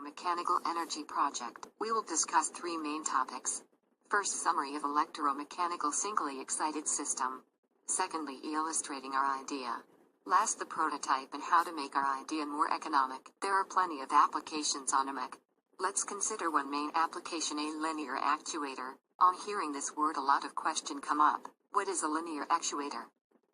Electromechanical Energy Project. We will discuss three main topics. First, summary of electromechanical singly excited system. Secondly, illustrating our idea. Last, the prototype and how to make our idea more economic. There are plenty of applications on a mech. Let's consider one main application, a linear actuator. On hearing this word, a lot of questions come up. What is a linear actuator?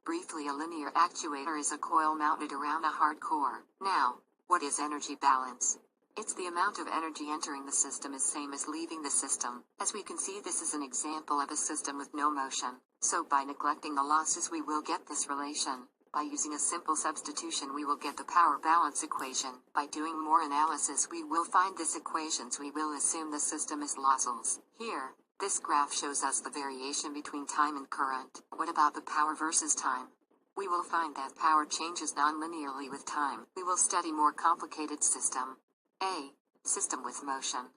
Briefly, a linear actuator is a coil mounted around a hard core. Now, what is energy balance? It's the amount of energy entering the system is same as leaving the system. As we can see, this is an example of a system with no motion. So by neglecting the losses, we will get this relation. By using a simple substitution, we will get the power balance equation. By doing more analysis, we will find this equations. We will assume the system is lossless. Here, this graph shows us the variation between time and current. What about the power versus time? We will find that power changes non-linearly with time. We will study more complicated system. A. System with motion.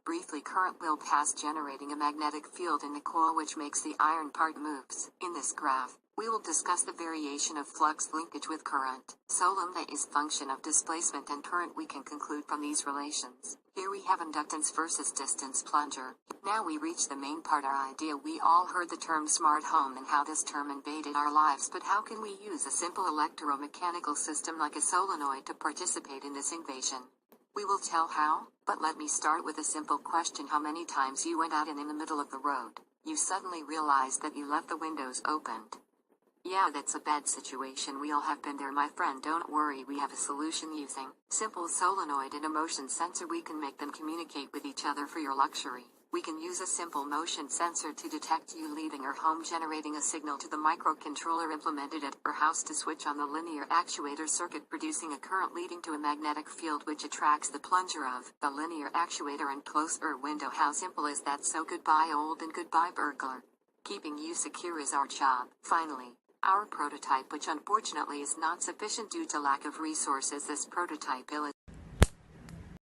Briefly, current will pass generating a magnetic field in the coil which makes the iron part moves. In this graph, we will discuss the variation of flux linkage with current. So lambda is function of displacement and current. We can conclude from these relations. Here we have inductance versus distance plunger. Now we reach the main part, our idea. We all heard the term smart home and how this term invaded our lives, but how can we use a simple electromechanical system like a solenoid to participate in this invasion? We will tell how, but let me start with a simple question. How many times you went out and in the middle of the road, you suddenly realized that you left the windows opened? Yeah, that's a bad situation. We all have been there, my friend. Don't worry, we have a solution using simple solenoid and a motion sensor. We can make them communicate with each other for your luxury. We can use a simple motion sensor to detect you leaving your home, generating a signal to the microcontroller implemented at your house to switch on the linear actuator circuit, producing a current leading to a magnetic field which attracts the plunger of the linear actuator and close your window. How simple is that? So goodbye old and goodbye burglar. Keeping you secure is our job. Finally, our prototype, which unfortunately is not sufficient due to lack of resources. This prototype